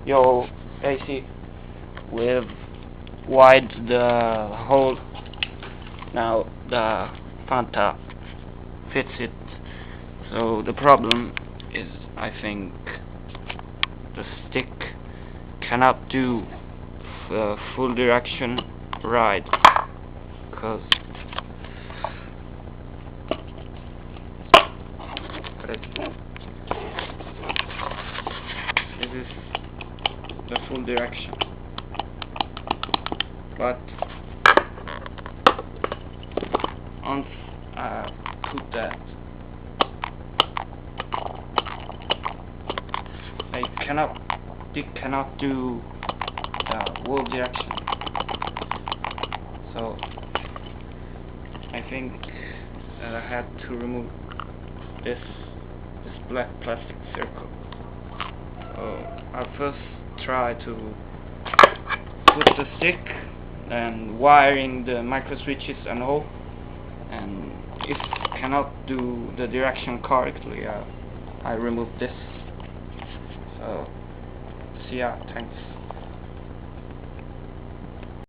your AC with wide the hole. Now the fanta fits it. So the problem is, I think, the stick cannot do full direction ride, because this is the full direction, but once I put that, it cannot do the whole direction. So I think I had to remove this black plastic circle. So I'll first try to put the stick and wiring the micro switches and all, and if cannot do the direction correctly, I remove this. So see ya, thanks.